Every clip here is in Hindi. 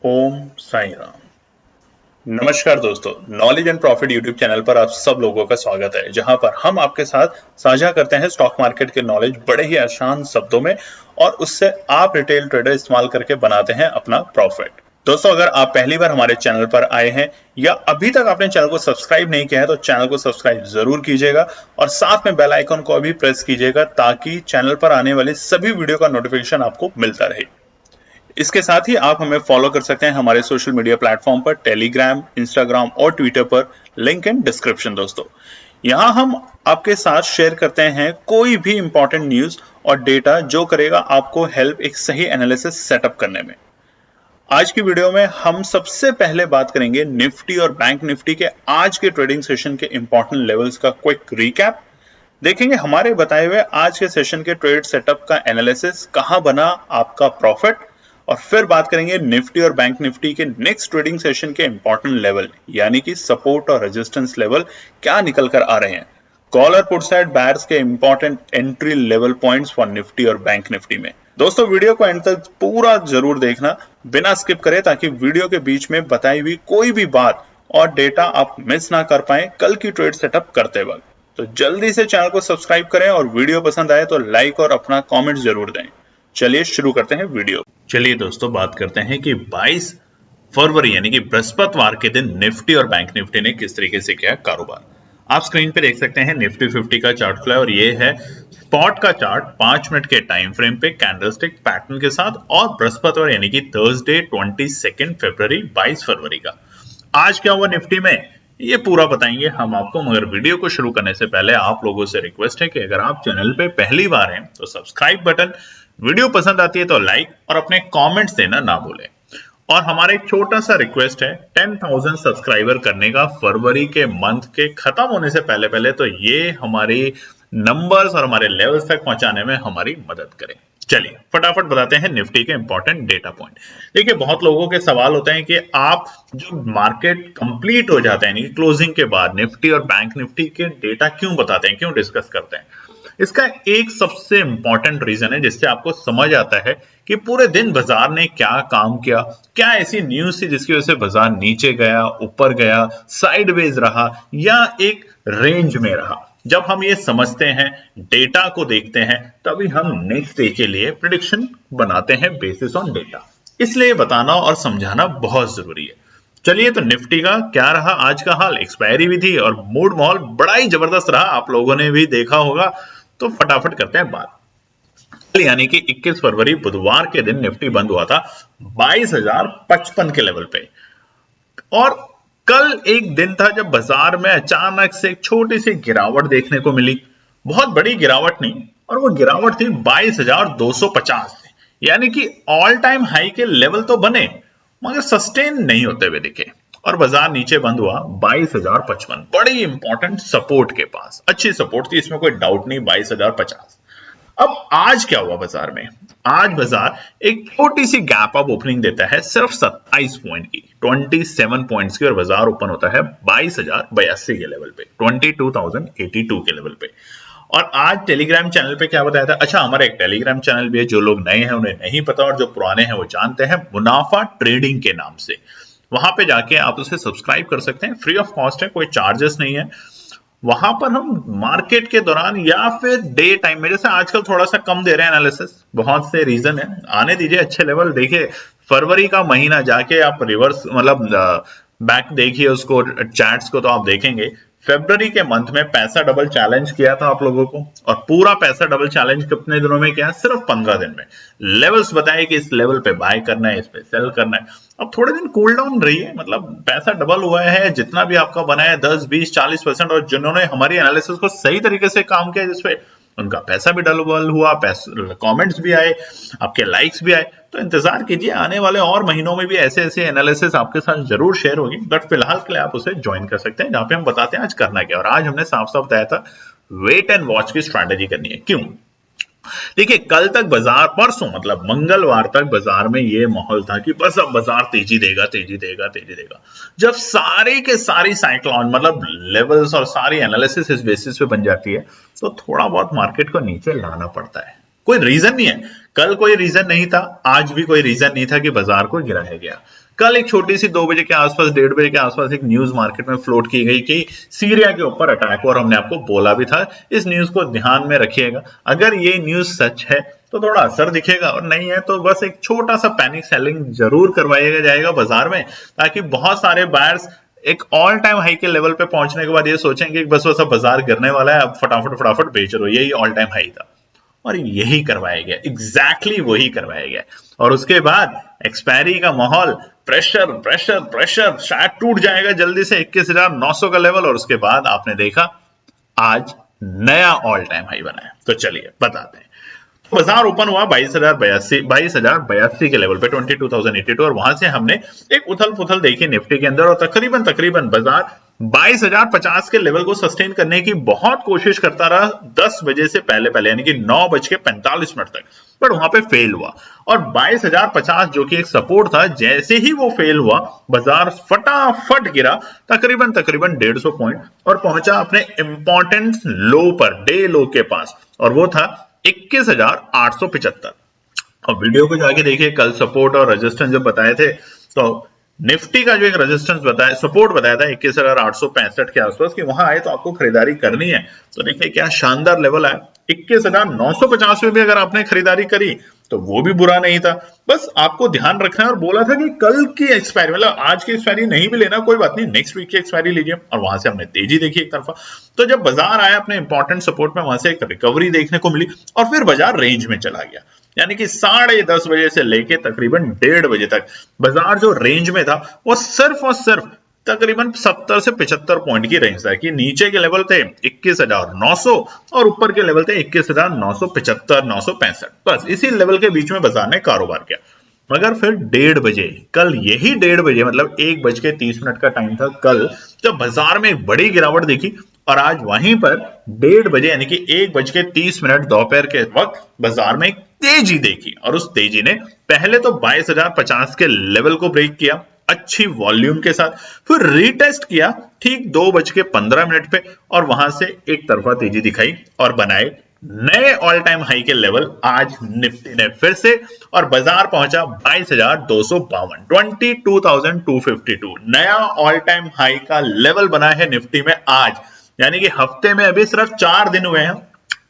ओम साई राम। नमस्कार दोस्तों, knowledge and profit YouTube channel पर आप सब लोगों का स्वागत है, जहां पर हम आपके साथ साझा करते हैं स्टॉक मार्केट के नॉलेज बड़े ही आसान शब्दों में और उससे आप रिटेल ट्रेडर इस्तेमाल करके बनाते हैं अपना प्रॉफिट। दोस्तों, अगर आप पहली बार हमारे चैनल पर आए हैं या अभी तक आपने चैनल को सब्सक्राइब नहीं किया है तो चैनल को सब्सक्राइब जरूर कीजिएगा और साथ में बेल आइकन को भी प्रेस कीजिएगा ताकि चैनल पर आने वाली सभी वीडियो का नोटिफिकेशन आपको मिलता रहे। इसके साथ ही आप हमें फॉलो कर सकते हैं हमारे सोशल मीडिया प्लेटफॉर्म पर, टेलीग्राम, इंस्टाग्राम और ट्विटर पर, लिंक इन डिस्क्रिप्शन। दोस्तों, यहां हम आपके साथ शेयर करते हैं कोई भी इंपॉर्टेंट न्यूज और डेटा जो करेगा आपको हेल्प एक सही एनालिसिस सेटअप करने में। आज की वीडियो में हम सबसे पहले बात करेंगे निफ्टी और बैंक निफ्टी के आज के ट्रेडिंग सेशन के इंपॉर्टेंट लेवल्स का क्विक रिकैप। देखेंगे हमारे बताए हुए आज के सेशन के ट्रेड सेटअप का एनालिसिस, कहां बना आपका प्रॉफिट, और फिर बात करेंगे निफ्टी और बैंक निफ्टी के नेक्स्ट ट्रेडिंग सेशन के इंपॉर्टेंट लेवल यानी कि सपोर्ट और रेजिस्टेंस लेवल क्या निकल कर आ रहे हैं। कॉल और पुट साइड बायर्स के important entry level points for Nifty और बैंक निफ्टी में। दोस्तों, वीडियो को एंड तक पूरा जरूर देखना बिना स्किप करे, ताकि वीडियो के बीच में बताई हुई कोई भी बात और डेटा आप मिस ना कर पाए कल की ट्रेड सेटअप करते वक्त। तो जल्दी से चैनल को सब्सक्राइब करें और वीडियो पसंद आए तो लाइक और अपना कमेंट जरूर दें। चलिए शुरू करते हैं वीडियो। चलिए दोस्तों, बात करते हैं कि 22 फरवरी यानी कि बृहस्पतिवार के दिन निफ्टी और बैंक निफ्टी ने किस तरीके से किया कारोबार। आप स्क्रीन पे देख सकते हैं निफ्टी 50 का चार्ट खुला है और ये है स्पॉट का चार्ट 5 मिनट के टाइम फ्रेम पे कैंडलस्टिक पैटर्न के साथ, और बृहस्पतिवार यानी कि थर्सडे 22 फरवरी 22 फरवरी का आज क्या हुआ निफ्टी में, ये पूरा बताएंगे हम आपको। मगर वीडियो को शुरू करने से पहले आप लोगों से रिक्वेस्ट है कि अगर आप चैनल पे पहली बार हैं तो सब्सक्राइब बटन, वीडियो पसंद आती है तो लाइक और अपने कमेंट्स देना ना भूलें। और हमारा एक छोटा सा रिक्वेस्ट है 10,000 सब्सक्राइबर करने का फरवरी के मंथ के खत्म होने से पहले पहले, तो ये हमारी नंबर्स और हमारे लेवल्स तक पहुंचाने में हमारी मदद करें। चलिए फटाफट बताते हैं निफ्टी के इंपॉर्टेंट डेटा पॉइंट। देखिए, बहुत लोगों के सवाल होते हैं कि आप जो मार्केट कंप्लीट हो जाता है क्लोजिंग के बाद निफ्टी और बैंक निफ्टी के डेटा क्यों बताते हैं, क्यों डिस्कस करते हैं। इसका एक सबसे इंपॉर्टेंट रीजन है जिससे आपको समझ आता है कि पूरे दिन बाजार ने क्या काम किया, क्या ऐसी न्यूज थी जिसकी वजह से बाजार नीचे गया, ऊपर गया, साइडवेज रहा या एक रेंज में रहा। जब हम ये समझते हैं, डेटा को देखते हैं, तभी हम नेक्स्ट डे के लिए प्रेडिक्शन बनाते हैं बेसिस ऑन डेटा। इसलिए बताना और समझाना बहुत जरूरी है। चलिए, तो निफ्टी का क्या रहा आज का हाल। एक्सपायरी भी थी और मूड माहौल बड़ा ही जबरदस्त रहा, आप लोगों ने भी देखा होगा। तो फटाफट करते हैं बात। यानी कि 21 फरवरी बुधवार के दिन निफ्टी बंद हुआ था 22,055 के लेवल पे, और कल एक दिन था जब बाजार में अचानक से एक छोटी सी गिरावट देखने को मिली। बहुत बड़ी गिरावट नहीं, और वो गिरावट थी 22,250 से, यानी कि ऑल टाइम हाई के लेवल तो बने मगर सस्टेन नहीं होते हुए दिखे, और बाजार नीचे बंद हुआ 22,055, बड़ी इंपॉर्टेंट सपोर्ट के पास। अच्छी सपोर्ट थी, इसमें कोई डाउट नहीं, 22,050। अब आज क्या हुआ बाजार में। आज बाजार एक छोटी सी गैप अप ओपनिंग देता है, सिर्फ 27 पॉइंट की, 27 पॉइंट्स की, और बाजार ओपन होता है 22,082 के लेवल पे, 22,082 के लेवल पे। और आज टेलीग्राम चैनल पे क्या बताया था। अच्छा, हमारा एक टेलीग्राम चैनल भी है, जो लोग नए हैं उन्हें नहीं पता और जो पुराने हैं वो जानते हैं, मुनाफा ट्रेडिंग के नाम से। वहां पे जाके आप उसे सब्सक्राइब कर सकते हैं, फ्री ऑफ कॉस्ट है, कोई चार्जेस नहीं है। वहां पर हम मार्केट के दौरान या फिर डे टाइम में, जैसे आजकल थोड़ा सा कम दे रहे हैं एनालिसिस, बहुत से रीजन है, आने दीजिए अच्छे लेवल। देखिए, फरवरी का महीना जाके आप रिवर्स मतलब बैक देखिए उसको, चैट्स को, तो आप देखेंगे फरवरी के मंथ में पैसा डबल चैलेंज किया था आप लोगों को, और पूरा पैसा डबल चैलेंज कितने दिनों में किया, सिर्फ 15 दिन में। लेवल्स बताए कि इस लेवल पे बाय करना है, इस पे सेल करना है। अब थोड़े दिन कूल डाउन रही है, मतलब पैसा डबल हुआ है, जितना भी आपका बना है 10, 20, 40%, और जिन्होंने हमारी एनालिसिस को सही तरीके से काम किया जिसपे उनका पैसा भी डबल हुआ, कमेंट्स भी आए, आपके लाइक्स भी आए। तो इंतजार कीजिए, आने वाले और महीनों में भी ऐसे ऐसे एनालिसिस आपके साथ जरूर शेयर होगी, बट फिलहाल के लिए आप उसे ज्वाइन कर सकते हैं, जहां पे हम बताते हैं आज करना क्या। और आज हमने साफ साफ बताया था वेट एंड वॉच की स्ट्रैटेजी करनी है। क्यों? देखिए, कल तक बाजार, परसों मतलब मंगलवार तक बाजार में ये माहौल था कि बस अब बाजार तेजी देगा, तेजी देगा, तेजी देगा। जब सारे के सारी साइक्लोन मतलब लेवल्स और सारी एनालिसिस इस बेसिस पे बन जाती है, तो थोड़ा बहुत मार्केट को नीचे लाना पड़ता है। कोई रीजन नहीं है, कल कोई रीजन नहीं था, आज भी कोई रीजन नहीं था कि बाजार को गिराया गया। कल एक छोटी सी 2 बजे के आसपास 1:30 बजे के आसपास एक न्यूज मार्केट में फ्लोट की गई कि सीरिया के ऊपर अटैक हुआ, और हमने आपको बोला भी था इस न्यूज को ध्यान में रखिएगा। अगर ये न्यूज सच है तो थोड़ा असर दिखेगा, और नहीं है तो बस एक छोटा सा पैनिक सेलिंग जरूर करवाइएगा जाएगा बाजार में, ताकि बहुत सारे बायर्स एक ऑल टाइम हाई के लेवल पे पहुंचने के बाद ये सोचेंगे कि बस सब बाजार गिरने वाला है, अब फटाफट फटाफट बेच लो, यही ऑल टाइम हाई था। और यही करवाया गया, एग्जैक्टली वही करवाया गया। और उसके बाद एक्सपायरी का माहौल, प्रेशर प्रेशर प्रेशर, शायद टूट जाएगा जल्दी से 21,900 का लेवल, और उसके बाद आपने देखा आज नया ऑल टाइम हाई बनाया। तो चलिए बताते हैं। बाजार ओपन हुआ 22,082 के लेवल पे, 22,082, और वहां से हमने एक उथल पुथल देखी निफ्टी के अंदर, और तकरीबन बाजार 22,050 के लेवल को सस्टेन करने की बहुत कोशिश करता रहा 10 बजे से पहले यानी कि 9:45 तक, बट वहां पे फेल हुआ। और 22,050 जो कि एक सपोर्ट था, जैसे ही वो फेल हुआ बाजार फटाफट गिरा तकरीबन 150 पॉइंट, और पहुंचा अपने इंपॉर्टेंट लो पर, डे लो के पास, और वो था 21,875। और वीडियो को जाके देखिए, कल सपोर्ट और रेजिस्टेंस जब बताए थे तो निफ्टी का जो एक रेजिस्टेंस बताया, सपोर्ट बताया था 21,865 के आसपास कि वहां आए तो आपको खरीदारी करनी है। तो देखिए क्या शानदार लेवल है, 21,950 में भी अगर आपने खरीदारी करी तो वो भी बुरा नहीं था। बस आपको ध्यान रखना है, और बोला था कि कल की एक्सपायरी, मतलब आज की एक्सपायरी नहीं भी लेना कोई बात नहीं, नेक्स्ट वीक की एक्सपायरी लीजिए। और वहां से हमने तेजी देखी एक तरफा। तो जब बाजार आया अपने इंपॉर्टेंट सपोर्ट में, वहां से एक रिकवरी देखने को मिली, और फिर बाजार रेंज में चला गया, यानी कि 10:30 बजे से लेके तकरीबन 1:30 बजे तक बाजार जो रेंज में था वो सिर्फ और सिर्फ तकरीबन 70 से 75 पॉइंट की रेंज था, कि नीचे के लेवल थे 21,900 और ऊपर के लेवल थे 21,975 965, बस इसी लेवल के बीच में बाजार ने कारोबार किया। मगर फिर 1:30 बजे, कल यही 1:30 बजे, मतलब 1:30 का टाइम था कल, जब बाजार में एक बड़ी गिरावट देखी, और आज वहीं पर 1:30 बजे यानी कि 1:30 दोपहर के वक्त बाजार में एक तेजी देखी, और उस तेजी ने पहले तो 22,050 के लेवल को ब्रेक किया अच्छी वॉल्यूम के साथ, फिर रीटेस्ट किया ठीक 2:15 पे, और वहां से एक तरफा तेजी दिखाई और बनाए नए ऑल टाइम हाई के लेवल आज निफ्टी ने फिर से, और बाजार पहुंचा 22,252, 22,252, नया ऑल टाइम हाई का लेवल बना है निफ्टी में आज। यानी कि हफ्ते में अभी सिर्फ 4 दिन हुए हैं,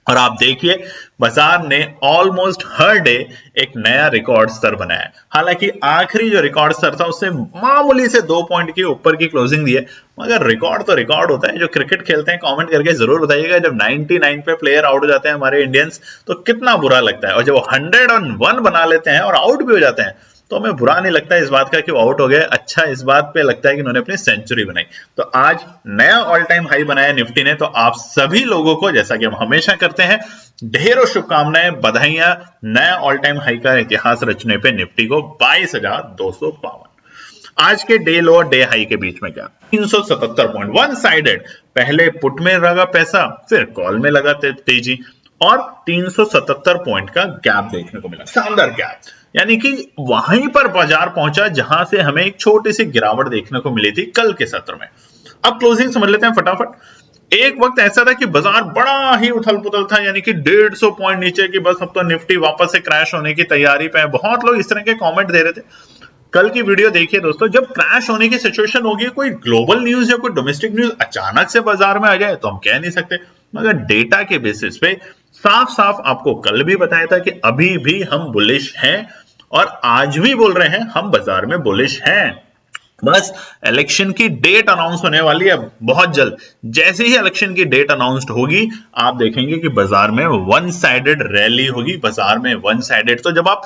और आप देखिए बाजार ने ऑलमोस्ट हर डे एक नया रिकॉर्ड स्तर बनाया। हालांकि आखिरी जो रिकॉर्ड स्तर था उससे मामूली से 2 पॉइंट की ऊपर की क्लोजिंग दी है, मगर रिकॉर्ड तो रिकॉर्ड होता है। जो क्रिकेट खेलते हैं कमेंट करके जरूर बताइएगा, जब 99 पे प्लेयर आउट हो जाते हैं हमारे इंडियंस तो कितना बुरा लगता है, और जब 101 बना लेते हैं और आउट भी हो जाते हैं तो हमें बुरा नहीं लगता इस बात का कि वो आउट हो गए, अच्छा इस बात पे लगता है कि उन्होंने अपनी सेंचुरी बनाई। तो आज नया ऑल टाइम हाई बनाया निफ्टी ने, तो आप सभी लोगों को, जैसा कि हम हमेशा करते हैं, ढेरों शुभकामनाएं, बधाइयां, नया ऑल टाइम हाई का इतिहास रचने पे निफ्टी को 22,252। आज के डे लो और डे हाई के बीच में क्या 377 पॉइंट, वन साइडेड, पहले पुट में लगा पैसा, फिर कॉल में लगा तेजी, और 377 पॉइंट का गैप देखने को मिला, शानदार गैप। यानी कि वहीं पर बाजार पहुंचा जहां से हमें एक छोटी सी गिरावट देखने को मिली थी कल के सत्र में। अब क्लोजिंग समझ लेते हैं फटाफट। एक वक्त ऐसा था कि बाजार बड़ा ही उथल पुथल था, यानी कि 150 पॉइंट नीचे की, बस अब तो निफ्टी वापस से क्रैश होने की तैयारी पे है। बहुत लोग इस तरह के कमेंट दे रहे थे। कल की वीडियो देखिए दोस्तों, जब क्रैश होने की सिचुएशन होगी, कोई ग्लोबल न्यूज या कोई डोमेस्टिक न्यूज अचानक से बाजार में आ जाए तो हम कह नहीं सकते, मगर डेटा के बेसिस पे साफ साफ आपको कल भी बताया था कि अभी भी हम बुलिश हैं, और आज भी बोल रहे हैं हम बाजार में बुलिश हैं। बस इलेक्शन की डेट अनाउंस होने वाली है बहुत जल्द। जैसे ही इलेक्शन की डेट अनाउंस्ड होगी, आप देखेंगे कि बाजार में वन साइडेड रैली होगी, बाजार में वन साइडेड। तो जब आप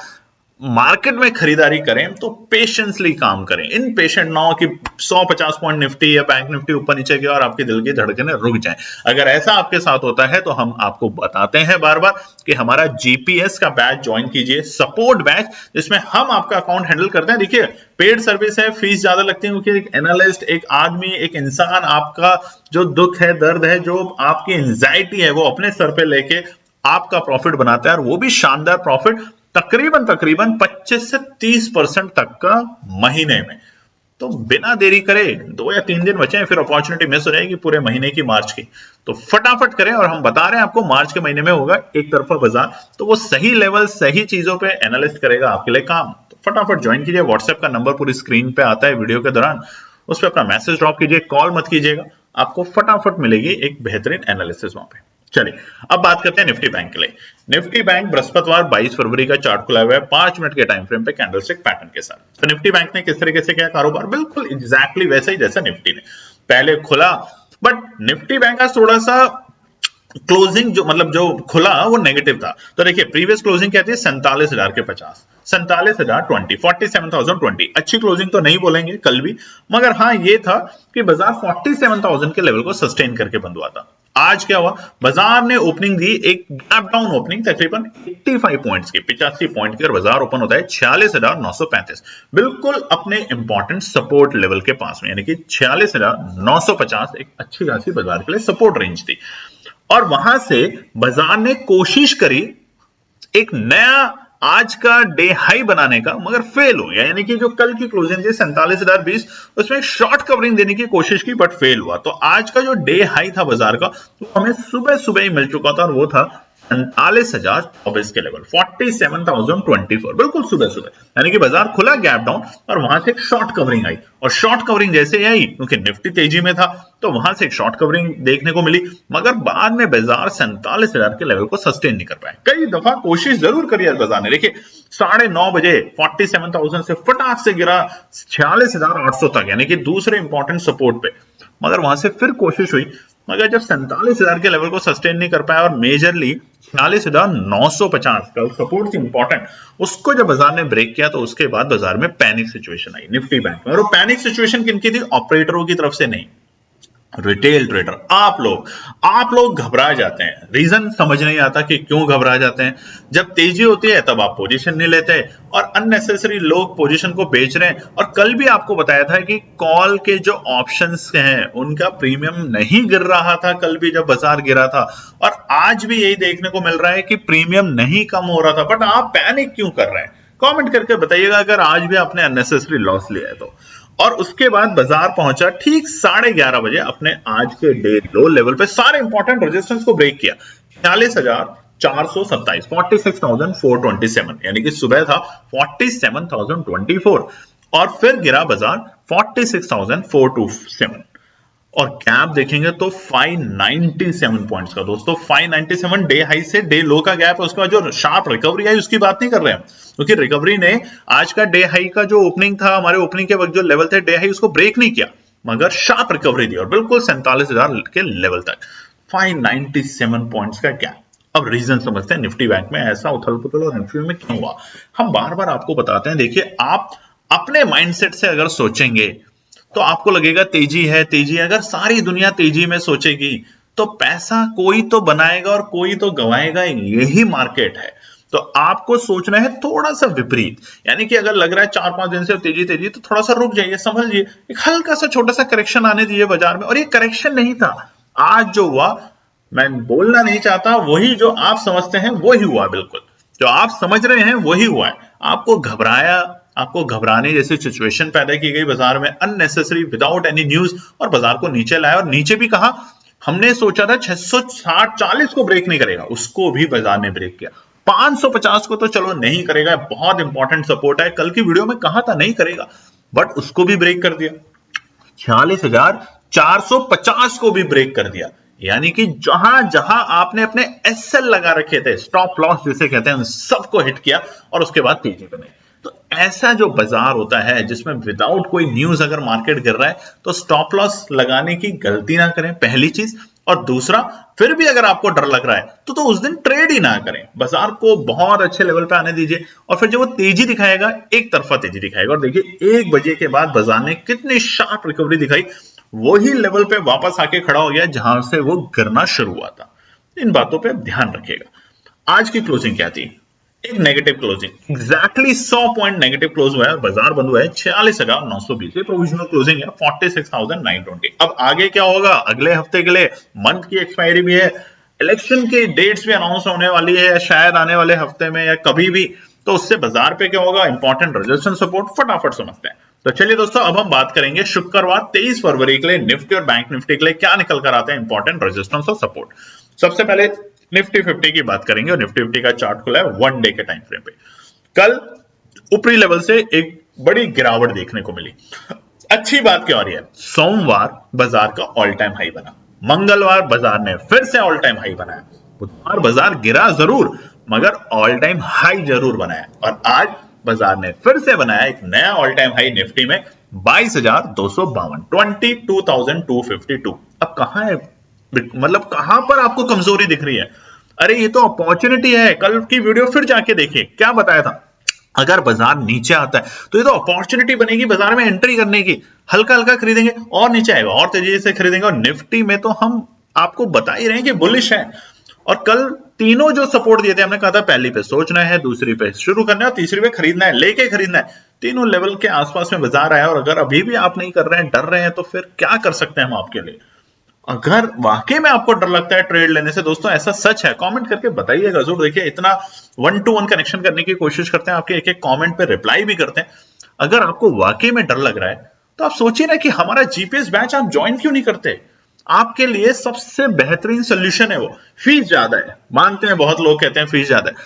मार्केट में खरीदारी करें तो पेशेंसली काम करें, इन पेशेंट ना हो कि 150 पॉइंट निफ्टी या बैंक निफ्टी ऊपर नीचे गया और आपके दिल की धड़कनें रुक जाएं। अगर ऐसा आपके साथ होता है तो हम आपको बताते हैं बार बार कि हमारा जीपीएस का बैच ज्वाइन कीजिए, सपोर्ट बैच, जिसमें हम आपका अकाउंट हैंडल करते हैं। देखिए पेड सर्विस है, फीस ज्यादा लगती है, क्योंकि एक एनालिस्ट, एक आदमी, एक इंसान आपका जो दुख है, दर्द है, जो आपकी एंजाइटी है, वो अपने सर पे लेके आपका प्रॉफिट बनाता है, और वो भी शानदार प्रॉफिट, तकरीबन 25 से 30% तक का महीने में। तो बिना देरी करे, 2 या 3 दिन बचे हैं, फिर अपॉर्चुनिटी मिस हो जाएगी पूरे महीने की, मार्च की। तो फटाफट करें, और हम बता रहे हैं आपको मार्च के महीने में होगा एक तरफा बाजार, तो वो सही लेवल, सही चीजों पे एनालिस्ट करेगा आपके लिए काम। तो फटाफट ज्वाइन कीजिए। व्हाट्सएप का नंबर पूरी स्क्रीन पे आता है वीडियो के दौरान, उस पर अपना मैसेज ड्रॉप कीजिए, कॉल मत कीजिएगा, आपको फटाफट मिलेगी एक बेहतरीन एनालिसिस वहां पे। चलिए अब बात करते हैं निफ्टी बैंक के लिए। निफ्टी बैंक बृहस्पतिवार 22 फरवरी का चार्ट खुला हुआ है 5 मिनट के टाइम फ्रेम पे कैंडलस्टिक पैटर्न के साथ। तो निफ्टी बैंक ने किस तरीके से किया कारोबार, बिल्कुल एग्जैक्टली वैसे ही जैसा निफ्टी ने पहले खुला, बट निफ्टी बैंक आज थोड़ा सा क्लोजिंग जो मतलब जो खुला वो नेगेटिव था। तो देखिए प्रीवियस क्लोजिंग क्या थी, 47,000 के 50, 47,020, 47,020। अच्छी क्लोजिंग तो नहीं बोलेंगे कल भी, मगर हाँ ये था कि बाजार 47,000 के लेवल को सस्टेन करके बंद हुआ था। आज क्या हुआ, बाजार ने ओपनिंग दी एक गैप डाउन ओपनिंग तकरीबन 85 पॉइंट्स की, 85 पॉइंट की, और बाजार ओपन होता है 46,935, बिल्कुल अपने इंपॉर्टेंट सपोर्ट लेवल के पास में, यानी कि 46,950 एक अच्छी खासी बाजार के लिए सपोर्ट रेंज थी। और वहां से बाजार ने कोशिश करी एक नया आज का डे हाई बनाने का, मगर फेल हो गया। यानी कि जो कल की क्लोजिंग थी 47,020, उसमें शॉर्ट कवरिंग देने की कोशिश की बट फेल हुआ। तो आज का जो डे हाई था बाजार का, तो हमें सुबह सुबह ही मिल चुका था, और वो था 47,024 के लेवल, 47,024, बिल्कुल सुबह सुबह। यानी कि बाजार खुला गैप डाउन और वहां से एक शॉर्ट कवरिंग आई, और शॉर्ट कवरिंग जैसे आई क्योंकि निफ्टी तेजी में था तो वहां से एक शॉर्ट कवरिंग देखने को मिली, मगर बाद में बाजार 47,000 के लेवल को सस्टेन नहीं कर पाए। कई दफा कोशिश जरूर करी है बाजार ने, देखिए 9:30 बजे 47,000 से फटाक से गिरा 46,800 तक, यानी कि दूसरे इंपॉर्टेंट सपोर्ट पे, मगर वहां से फिर कोशिश हुई, मगर जब 47,000 के लेवल को सस्टेन नहीं कर पाया और मेजरली 46,950 का सपोर्ट इंपॉर्टेंट, उसको जब बाजार ने ब्रेक किया तो उसके बाद बाजार में पैनिक सिचुएशन आई निफ्टी बैंक में। और वो पैनिक सिचुएशन किनकी थी, ऑपरेटरों की तरफ से नहीं, रिटेल ट्रेडर, आप लोग घबरा जाते हैं। रीजन समझ नहीं आता कि क्यों घबरा जाते हैं। जब तेजी होती है तब आप पोजीशन नहीं लेते और अननेसेसरी लोग पोजीशन को बेच रहे हैं। और कल भी आपको बताया था कि कॉल के जो ऑप्शंस हैं उनका प्रीमियम नहीं गिर रहा था कल भी जब बाजार गिरा था, और आज भी यही देखने को मिल रहा है कि प्रीमियम नहीं कम हो रहा था। बट आप पैनिक क्यों कर रहे हैं, कमेंट करके बताइएगा अगर आज भी आपने अननेसेसरी लॉस लिया है तो। और उसके बाद बाजार पहुंचा ठीक 11:30 बजे अपने आज के डे लो लेवल पे, सारे इंपॉर्टेंट रेजिस्टेंस को ब्रेक किया 46,427, 46,427, यानी कि सुबह था 47,024, और फिर गिरा बाजार 46,427, और गैप देखेंगे तो 597 पॉइंट्स का। दोस्तों 597 डे हाई से डे लो का गैप है। उसके बाद जो शार्प रिकवरी आई उसकी बात नहीं कर रहे हैं, क्योंकि रिकवरी ने आज का डे हाई का जो ओपनिंग था, हमारे ओपनिंग के वक्त जो लेवल थे डे हाई, उसको ब्रेक नहीं किया, मगर शार्प रिकवरी दी और बिल्कुल 47,000 के लेवल तक 597 पॉइंट्स का गैप। अब रीजन समझते हैं निफ्टी बैंक में ऐसा उथल पुथल और निफ्टी में क्यों हुआ। हम बार बार आपको बताते हैं, देखिए आप अपने माइंडसेट से अगर सोचेंगे तो आपको लगेगा तेजी है तेजी है। अगर सारी दुनिया तेजी में सोचेगी तो पैसा कोई तो बनाएगा और कोई तो गंवाएगा, यही मार्केट है। तो आपको सोचना है थोड़ा सा विपरीत, यानी कि अगर लग रहा है 4-5 दिन से तेजी तेजी, तो थोड़ा सा रुक जाइए, समझिए, एक हल्का सा छोटा सा करेक्शन आने दीजिए बाजार में। और ये करेक्शन नहीं था, आज जो हुआ, मैं बोलना नहीं चाहता, वही जो आप समझते हैं वही हुआ, बिल्कुल जो आप समझ रहे हैं वही हुआ है। आपको घबराने जैसी सिचुएशन पैदा की गई बाजार में अननेसेसरी, विदाउट एनी न्यूज, और बाजार को नीचे लाया। और नीचे भी कहा, हमने सोचा था 660-40 को ब्रेक नहीं करेगा, उसको भी बाजार ने ब्रेक किया। 550 को तो चलो नहीं करेगा, बहुत इंपॉर्टेंट सपोर्ट है, कल की वीडियो में कहा था नहीं करेगा, बट उसको भी ब्रेक कर दिया। 46,450 को भी ब्रेक कर दिया। यानी कि जहां जहां आपने अपने एसएल लगा रखे थे, स्टॉप लॉस जिसे कहते हैं, उन सबको हिट किया और उसके बाद तेजी बने। तो ऐसा जो बाजार होता है जिसमें विदाउट कोई न्यूज अगर मार्केट गिर रहा है तो स्टॉप लॉस लगाने की गलती ना करें, पहली चीज। और दूसरा, फिर भी अगर आपको डर लग रहा है तो उस दिन ट्रेड ही ना करें, बाजार को बहुत अच्छे लेवल पे आने दीजिए, और फिर जब वो तेजी दिखाएगा एक तरफा तेजी दिखाएगा। और देखिए 1 बजे के बाद बाजार ने कितनी शार्प रिकवरी दिखाई, वही लेवल पे वापस आके खड़ा हो गया जहां से वो गिरना शुरू हुआ था। इन बातों पे ध्यान रखिएगा। आज की क्लोजिंग क्या थी, एक negative closing, exactly 100 point negative close हुआ है, बाजार बंद हुआ है 46,920, ये प्रोविजनल क्लोजिंग है 46,920। अब आगे क्या होगा, अगले हफ्ते के लिए मंथ की एक्सपायरी भी है, इलेक्शन की डेट्स भी अनाउंस होने वाली है शायद आने वाले हफ्ते में या कभी भी, तो उससे बाजार पे क्या होगा, इंपॉर्टेंट रेजिस्टेंस सपोर्ट फटाफट समझते हैं। तो चलिए दोस्तों, अब हम बात करेंगे शुक्रवार 23 फरवरी के लिए निफ्टी और बैंक निफ्टी के लिए क्या निकल कर आते हैं इंपॉर्टेंट रेजिस्टेंस और सपोर्ट। सबसे पहले निफ्टी 50 की बात करेंगे, और निफ्टी 50 का चार्ट खुला है 1 डे के टाइम फ्रेम पे। कल ऊपरी लेवल से एक बड़ी गिरावट देखने को मिली। अच्छी बात क्या हो रही है, सोमवार बाजार का ऑल टाइम हाई बना, मंगलवार बाजार ने फिर से ऑल टाइम हाई बनाया, बुधवार बाजार गिरा जरूर मगर ऑल टाइम हाई जरूर बनाया, और आज बाजार ने फिर से बनाया एक नया ऑल टाइम हाई निफ्टी में 22,252, 22,252। अब कहां है, मतलब कहां पर आपको कमजोरी दिख रही है? अरे ये तो अपॉर्चुनिटी है। कल की वीडियो फिर जाके देखिए, क्या बताया था, अगर बाजार नीचे आता है तो ये तो अपॉर्चुनिटी बनेगी बाजार में एंट्री करने की। हल्का हल्का खरीदेंगे और नीचे आएगा और तेजी से खरीदेंगे, और निफ्टी में तो हम आपको बता ही रहे हैं कि बुलिश है। और कल तीनों जो सपोर्ट दिए थे, हमने कहा था पहली पे सोचना है, दूसरी पे शुरू करना है और तीसरी पे खरीदना है, लेके खरीदना है। तीनों लेवल के आसपास में बाजार आया, और अगर अभी भी आप नहीं कर रहे हैं, डर रहे हैं, तो फिर क्या कर सकते हैं हम आपके लिए? अगर वाकई में आपको डर लगता है ट्रेड लेने से, दोस्तों ऐसा सच है, कमेंट करके बताइएगा जरूर। देखिए इतना 1-to-1 कनेक्शन करने की कोशिश करते हैं, आपके एक एक कमेंट पे रिप्लाई भी करते हैं। अगर आपको वाकई में डर लग रहा है तो आप सोचिए ना कि हमारा जीपीएस बैच आप ज्वाइन क्यों नहीं करते? आपके लिए सबसे बेहतरीन सोल्यूशन है वो। फीस ज्यादा है, मानते हैं, बहुत लोग कहते हैं फीस ज्यादा है।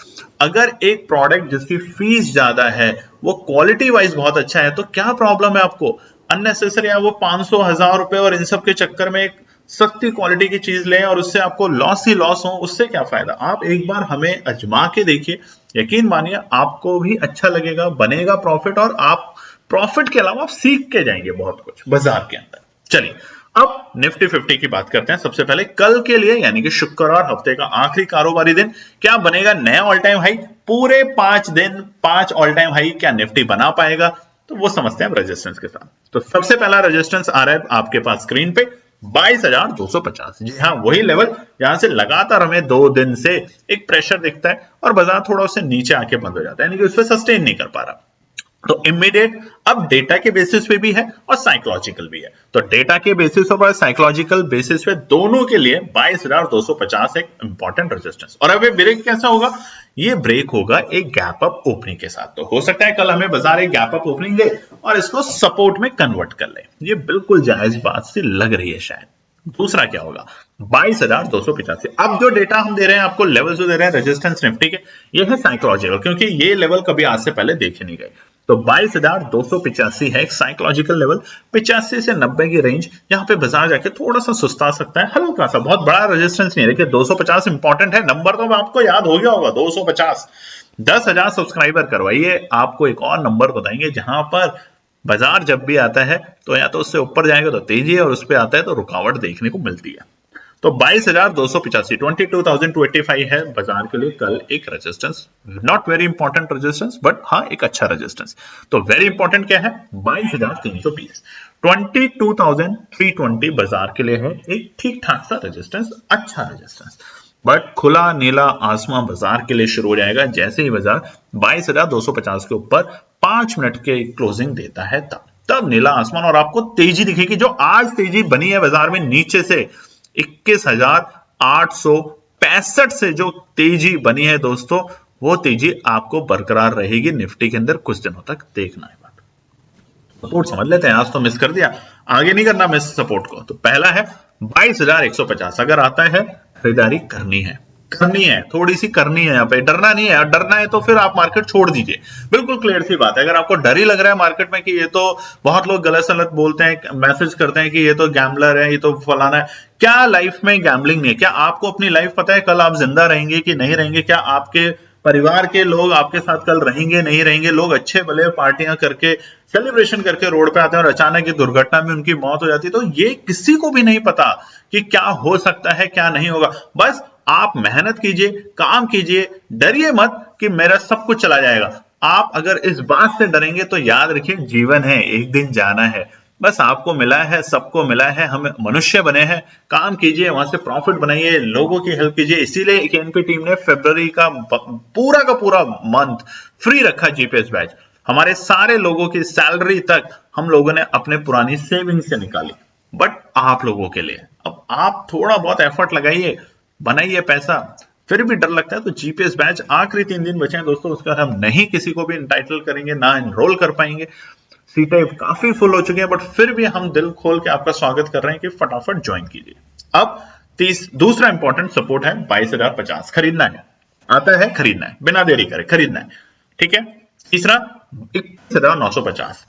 अगर एक प्रोडक्ट जिसकी फीस ज्यादा है वो क्वालिटी वाइज बहुत अच्छा है, तो क्या प्रॉब्लम है आपको? अननेसेसरी वो 500-1000 रुपए और इन सब के चक्कर में एक सस्ती क्वालिटी की चीज लें और उससे आपको लॉस ही लॉस हो, उससे क्या फायदा? आप एक बार हमें आजमा के देखिए, यकीन मानिए आपको भी अच्छा लगेगा, बनेगा प्रॉफिट, और आप प्रॉफिट के अलावा आप सीख के जाएंगे बहुत कुछ बाजार के अंदर। चलिए अब निफ्टी 50 की बात करते हैं। सबसे पहले कल के लिए, यानी कि शुक्रवार, हफ्ते का आखिरी कारोबारी दिन, क्या बनेगा नया ऑल टाइम हाई? पूरे 5 दिन 5 ऑल टाइम हाई क्या निफ्टी बना पाएगा? तो वो समझते हैं रेजिस्टेंस के साथ। तो सबसे पहला रेजिस्टेंस आ रहा है आपके पास स्क्रीन पे, 22,250। जी हाँ, वही लेवल जहां से लगातार हमें 2 दिन से एक प्रेशर दिखता है और बाजार थोड़ा उससे नीचे आके बंद हो जाता है, यानी कि उस पर सस्टेन नहीं कर पा रहा। तो इमीडिएट अब डेटा के बेसिस पे भी है और साइकोलॉजिकल भी है। तो डेटा के बेसिस और साइकोलॉजिकल बेसिस पे दोनों के लिए 22,250 एक इंपॉर्टेंट रेजिस्टेंस। और अब ये ब्रेक कैसा होगा? ये ब्रेक होगा एक गैप अप ओपनिंग के साथ। तो हो सकता है कल हमें बाजार एक गैप अप ओपनिंग दे और इसको सपोर्ट में कन्वर्ट कर ले। ये बिल्कुल जायज बात सी लग रही है शायद। दूसरा क्या होगा? 22,285। अब जो डेटा हम दे रहे हैं आपको, लेवल जो दे रहे हैं रेजिस्टेंस निफ्टी के, ये है साइकोलॉजिकल, क्योंकि ये लेवल कभी आज से पहले देखे नहीं गए। तो 22,285 है एक साइकोलॉजिकल लेवल। 85 से 90 की रेंज, यहाँ पे बाजार जाके थोड़ा सा सुस्ता सकता है, हल्का सा, बहुत बड़ा रेजिस्टेंस नहीं है। देखिए 250 इंपॉर्टेंट है, नंबर तो आपको याद हो गया होगा, 250। 10,000 सब्सक्राइबर करवाइए, आपको एक और नंबर बताएंगे जहां पर बाजार जब भी आता है तो या तो उससे ऊपर जाएगा तो तेजी है, और उस पर आता है तो रुकावट देखने को मिलती है। तो 22,285, 22,285 है बाजार के लिए कल एक resistance. Not very important resistance, but हाँ एक अच्छा रेजिस्टेंस। तो वेरी इंपॉर्टेंट क्या है? 22,320, 22,320 बाजार के लिए है एक ठीक ठाक सा रेजिस्टेंस, अच्छा रेजिस्टेंस। बट खुला नीला आसमां बाजार के लिए शुरू हो जाएगा जैसे ही बाजार 22,250 के ऊपर 5 मिनट के क्लोजिंग देता है, तब नीला आसमान और आपको तेजी दिखेगी। जो आज तेजी बनी है बाजार में नीचे से 21,865 से जो तेजी बनी है दोस्तों, वो तेजी आपको बरकरार रहेगी निफ्टी के अंदर कुछ दिनों तक, देखना है। बात सपोर्ट समझ लेते हैं, आज तो मिस कर दिया, आगे नहीं करना मिस सपोर्ट को। तो पहला है 22,150, अगर आता है खरीदारी करनी है, थोड़ी सी करनी है, यहाँ पे डरना नहीं है। डरना है तो फिर आप मार्केट छोड़ दीजिए, बिल्कुल क्लियर सी बात है। अगर आपको डर ही लग रहा है मार्केट में कि ये तो, बहुत लोग गलत सलत बोलते हैं, मैसेज करते हैं कि ये तो गैम्बलर है, ये तो फलाना है। क्या लाइफ में गैम्बलिंग नहीं है? क्या आपको अपनी लाइफ पता है कल आप जिंदा रहेंगे कि नहीं रहेंगे? क्या आपके परिवार के लोग आपके साथ कल रहेंगे नहीं रहेंगे? लोग अच्छे भले पार्टियां करके, सेलिब्रेशन करके रोड पे आते हैं और अचानक की दुर्घटना में उनकी मौत हो जाती है। तो ये किसी को भी नहीं पता कि क्या हो सकता है क्या नहीं होगा। बस आप मेहनत कीजिए, काम कीजिए, डरिए मत कि मेरा सब कुछ चला जाएगा। आप अगर इस बात से डरेंगे तो याद रखिए जीवन है, एक दिन जाना है। बस आपको मिला है, सबको मिला है, हम मनुष्य बने हैं। काम कीजिए, वहां से प्रॉफिट बनाइए, लोगों की हेल्प कीजिए। इसीलिए केएनपी टीम ने फरवरी का पूरा मंथ फ्री रखा जीपीएस बैच। हमारे सारे लोगों की सैलरी तक हम लोगों ने अपने पुरानी सेविंग से निकाली, बट आप लोगों के लिए। अब आप थोड़ा बहुत एफर्ट लगाइए, बनाइए पैसा। फिर भी डर लगता है तो जीपीएस बैच आखिरी 3 दिन बचे हैं दोस्तों, उसका हम नहीं किसी को भी इंटाइटल करेंगे, ना एनरोल कर पाएंगे। सीटें काफी फुल हो चुकी हैं, बट फिर भी हम दिल खोल के आपका स्वागत कर रहे हैं कि फटाफट ज्वाइन कीजिए। अब दूसरा इंपॉर्टेंट सपोर्ट है 22,050, खरीदना है, आता है खरीदना है, बिना देरी करे खरीदना है, ठीक है। तीसरा 21,950।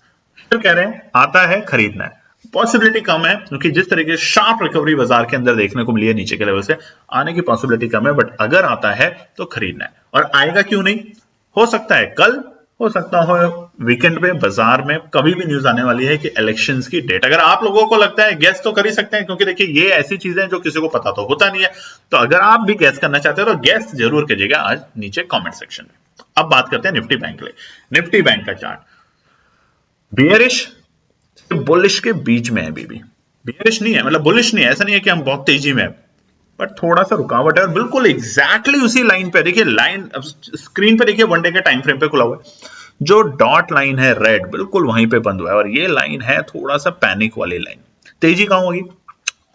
फिर कह रहे हैं आता है खरीदना है, पॉसिबिलिटी कम है क्योंकि जिस तरीके से शार्प रिकवरी बाजार के अंदर देखने को मिली है नीचे के लेवल से, आने की पॉसिबिलिटी कम है, बट अगर आता है तो खरीदना है। और आएगा क्यों नहीं, हो सकता है कल, हो सकता हो वीकेंड पे बाजार में कभी भी न्यूज आने वाली है कि इलेक्शंस की डेट। अगर आप लोगों को लगता है गैस तो कर ही सकते हैं, क्योंकि देखिए ये ऐसी चीजें जो किसी को पता तो होता नहीं है, तो अगर आप भी गैस करना चाहते हो तो गैस जरूर कीजिएगा आज नीचे कमेंट सेक्शन में। अब बात करते हैं निफ्टी बैंक के लिए। निफ्टी बैंक का चार्ट बियरिश बुलिश के बीच में है, अभी भी बियरिश नहीं है, मतलब बुलिश नहीं है, ऐसा नहीं है कि हम बहुत तेजी में है, बट थोड़ा सा रुकावट है और बिल्कुल एग्जैक्टली उसी लाइन पे देखिए, लाइन स्क्रीन पे देखिए, वन डे के टाइम फ्रेम पे खुला हुआ है, जो डॉट लाइन है रेड बिल्कुल वहीं पे बंद हुआ है, और ये लाइन है थोड़ा सा पैनिक वाली लाइन। तेजी कहां होगी,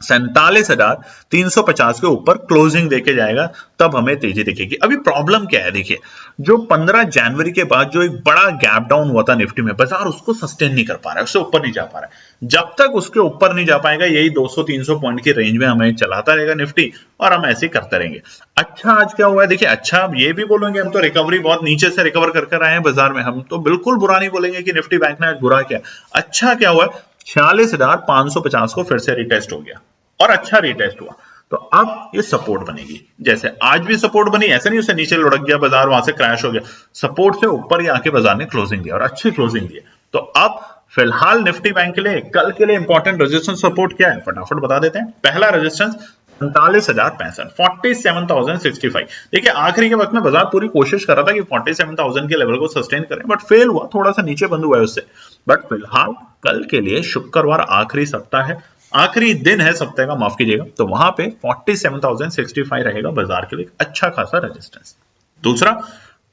47,350 के ऊपर क्लोजिंग देके जाएगा, तब हमें तेजी दिखेगी। अभी प्रॉब्लम क्या है, देखिए जो 15 जनवरी के बाद जो एक बड़ा गैप डाउन हुआ था निफ्टी में, बाजार उसको सस्टेन नहीं कर पा रहा है, उससे ऊपर नहीं जा पा रहा है। जब तक उसके ऊपर नहीं जा पाएगा, यही 200-300 पॉइंट की रेंज में हमें चलाता रहेगा निफ्टी, और हम ऐसे करते रहेंगे। अच्छा आज क्या हुआ है, देखिए अच्छा अब ये भी बोलेंगे हम तो रिकवरी बहुत नीचे से रिकवर कर आए हैं बाजार में, हम तो बिल्कुल बुरा नहीं बोलेंगे कि निफ्टी बैंक ने आज बुरा किया। अच्छा क्या हुआ, 46,550 को फिर से रिटेस्ट हो गया और अच्छा रिटेस्ट हुआ, तो अब ये सपोर्ट बनेगी। जैसे आज भी सपोर्ट बनी, ऐसा नहीं उसे नीचे लुढ़क गया बाजार, वहां से क्रैश हो गया, सपोर्ट से ऊपर ही आके बाजार ने क्लोजिंग दिया और अच्छी क्लोजिंग दी। तो अब फिलहाल निफ्टी बैंक के लिए कल के लिए इंपॉर्टेंट रेजिस्टेंस सपोर्ट क्या है, फटाफट बता देते हैं। पहला रेजिस्टेंस 47,065, 47,065। देखिए आखिरी के वक्त में बाजार पूरी कोशिश कर रहा था कि 47,000 के लेवल को सस्टेन करें, बट फेल हुआ, थोड़ा सा नीचे बंद हुआ है उससे। बट फिलहाल कल के लिए शुक्रवार आखिरी सप्ताह है, आखिरी दिन है सप्ताह का, माफ कीजिएगा, तो वहां पे 47,065 रहेगा बाजार के लिए अच्छा खासा रेजिस्टेंस। दूसरा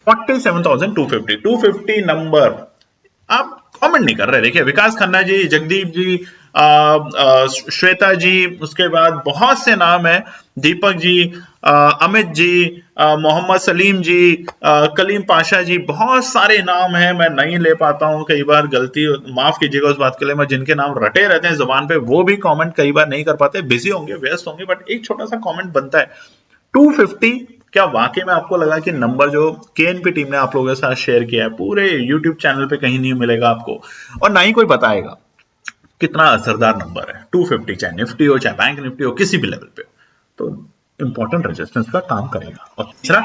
47,250, 250 नंबर आप कमेंट नहीं कर रहे। देखिए विकास खन्ना जी, जगदीप जी, श्वेता जी, उसके बाद बहुत से नाम है, दीपक जी, अमित जी, मोहम्मद सलीम जी, कलीम पाशा जी, बहुत सारे नाम हैं, मैं नहीं ले पाता हूं, कई बार गलती, माफ कीजिएगा उस बात के लिए। मैं जिनके नाम रटे रहते हैं जुबान पे वो भी कमेंट कई बार नहीं कर पाते, बिजी होंगे, व्यस्त होंगे, बट एक छोटा सा कमेंट बनता है। 250 क्या वाकई में आपको लगा कि नंबर जो केएनपी टीम ने आप लोगों के साथ शेयर किया है, पूरे यूट्यूब चैनल पे कहीं नहीं मिलेगा आपको, और ना ही कोई बताएगा कितना असरदार नंबर है 250, चाहे निफ्टी हो, चाहे बैंक निफ्टी हो, किसी भी लेवल पे, तो इंपॉर्टेंट रेजिस्टेंस का काम करेगा। और तीसरा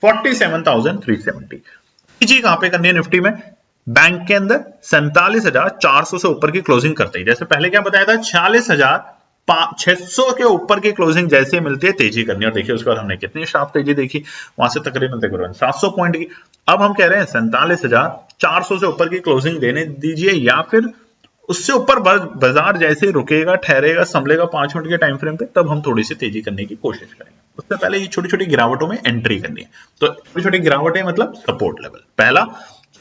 47,370, जी कहां पे करनी है निफ्टी में, बैंक के अंदर 47,400 से ऊपर की क्लोजिंग करते ही, जैसे पहले क्या बताया था, 46,600 के ऊपर की क्लोजिंग जैसे मिलती है तेजी करनी। और देखिए उसके बाद हमने कितनी शार्प तेजी देखी, वहां से तकरीबन 700 पॉइंट की। अब हम कह रहे हैं 47,400 से ऊपर की क्लोजिंग देने दीजिए, या फिर उससे ऊपर बाजार जैसे रुकेगा, ठहरेगा, संभलेगा 5 मिनट के टाइम फ्रेम पे, तब हम थोड़ी सी तेजी करने की कोशिश करेंगे। उससे पहले ये छोटी छोटी गिरावटों में एंट्री करनी है। तो छोटी छोटी गिरावटें मतलब सपोर्ट लेवल, पहला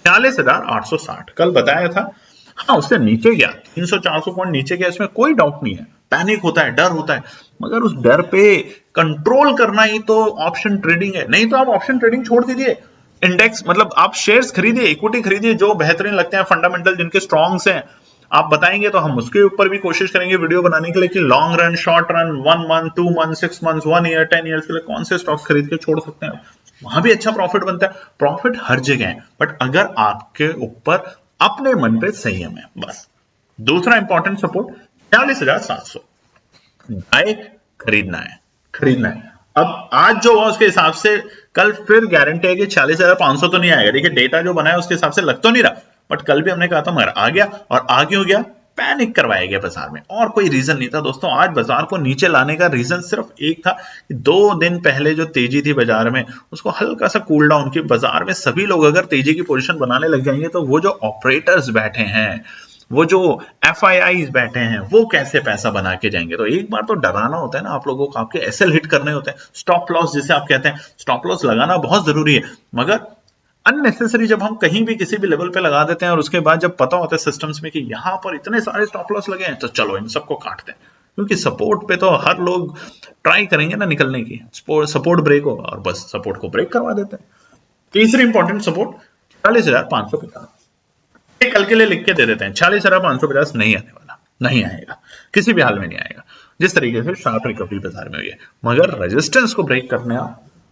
46,860 कल बताया था, हाँ उससे नीचे गया, 300-400 पॉइंट नीचे गया, इसमें कोई डाउट नहीं है, पैनिक होता है, डर होता है, मगर उस डर पे कंट्रोल करना ही तो ऑप्शन ट्रेडिंग है। नहीं तो आप ऑप्शन ट्रेडिंग छोड़ दीजिए, इंडेक्स मतलब आप शेयर्स खरीदिए, इक्विटी खरीदिए जो बेहतरीन लगते हैं, फंडामेंटल जिनके स्ट्रॉन्ग्स हैं, आप बताएंगे तो हम उसके ऊपर भी कोशिश करेंगे वीडियो बनाने के लिए कि long run, short run, 1 month, 2 month, 6 month, 1 year, 10 years के लिए कौन से स्टॉक्स खरीद के छोड़ सकते हैं, वहां भी अच्छा प्रॉफिट बनता है। प्रॉफिट हर जगह है, बट अगर आपके ऊपर अपने मन पे संयम है, बस। दूसरा इंपॉर्टेंट सपोर्ट 46,700, बाय खरीदना है, खरीदना है। अब आज जो हुआ उसके हिसाब से कल फिर गारंटी है कि 46,500 तो नहीं आएगा। देखिए डेटा जो बना है उसके हिसाब से लग तो नहीं रहा, बट कल भी हमने कहा था मगर आ गया, और आगे हो गया, पैनिक करवाया गया बाजार में, और कोई रीजन नहीं था दोस्तों। आज बाजार को नीचे लाने का रीजन सिर्फ एक था, 2 दिन पहले जो तेजी थी बाजार में उसको हल्का सा कूल डाउन की। बाजार में सभी लोग अगर तेजी की पोजीशन बनाने लग जाएंगे तो वो जो ऑपरेटर्स बैठे हैं, वो जो FIIs बैठे हैं, वो कैसे पैसा बना के जाएंगे। तो एक बार तो डराना होता है ना आप लोगों को, आपके एसएल हिट करने होते हैं, स्टॉप लॉस जिसे आप कहते हैं, स्टॉप लॉस लगाना बहुत जरूरी है, मगर अननेसेसरी जब हम कहीं भी किसी भी लेवल पे लगा देते हैं और उसके बाद जब पता होता है सिस्टम्स में कि यहां पर इतने सारे स्टॉप लॉस लगे हैं, तो चलो इन सबको काटते हैं, क्योंकि सपोर्ट पे तो हर लोग ट्राई करेंगे ना निकलने की, सपोर्ट ब्रेक होगा और बस सपोर्ट को ब्रेक करवा देते हैं। तीसरी इंपॉर्टेंट सपोर्ट 46,550, कल के लिए लिख के दे देते हैं, 46,550 नहीं आने वाला, नहीं आएगा, किसी भी हाल में नहीं आएगा, जिस तरीके से शार्प रिकवरी बाजार में हुई है। मगर रेजिस्टेंस को ब्रेक करना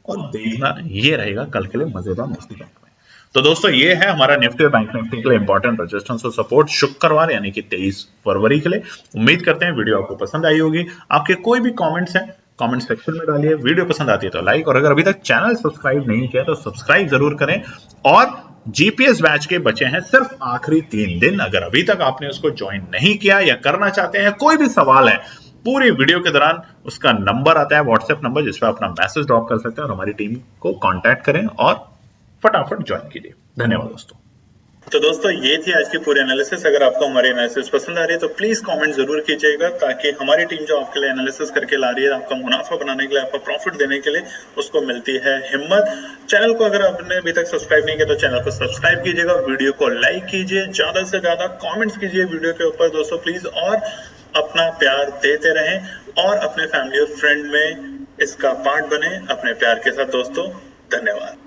और देखना, ये रहेगा कल के लिए मजेदार मस्ती बैंक में। तो दोस्तों ये है हमारा निफ्टी और बैंक निफ्टी के लिए इंपॉर्टेंट रेजिस्टेंस और सपोर्ट शुक्रवार यानी कि 23 फरवरी के लिए। उम्मीद करते हैं वीडियो आपको पसंद आई होगी। आपके कोई भी कमेंट्स हैं कमेंट सेक्शन में डालिए। वीडियो पसंद आती है तो लाइक, और अगर अभी तक चैनल सब्सक्राइब नहीं किया तो सब्सक्राइब जरूर करें। और जीपीएस बैच के बचे हैं सिर्फ आखिरी 3 दिन, अगर अभी तक आपने उसको ज्वाइन नहीं किया या करना चाहते हैं, कोई भी सवाल है, पूरी वीडियो के दौरान उसका नंबर आता है व्हाट्सएप नंबर, जिस पर अपना मैसेज ड्रॉप कर सकते हैं और हमारी टीम को कांटेक्ट करें और फटाफट ज्वाइन कीजिए। धन्यवाद दोस्तों। तो दोस्तों ये थी आज की पूरी एनालिसिस। अगर आपको हमारी एनालिसिस पसंद आ रही है तो प्लीज कमेंट जरूर कीजिएगा, ताकि हमारी टीम जो आपके लिए एनालिसिस करके ला रही है, आपका मुनाफा बनाने के लिए, आपका प्रॉफिट देने के लिए, उसको मिलती है हिम्मत। चैनल को अगर आपने अभी तक सब्सक्राइब नहीं किया तो चैनल को सब्सक्राइब कीजिएगा, वीडियो को लाइक कीजिए, ज्यादा से ज्यादा कॉमेंट्स कीजिए वीडियो के ऊपर दोस्तों प्लीज, और अपना प्यार देते रहें और अपने फैमिली और फ्रेंड में इसका पार्ट बने अपने प्यार के साथ दोस्तों। धन्यवाद।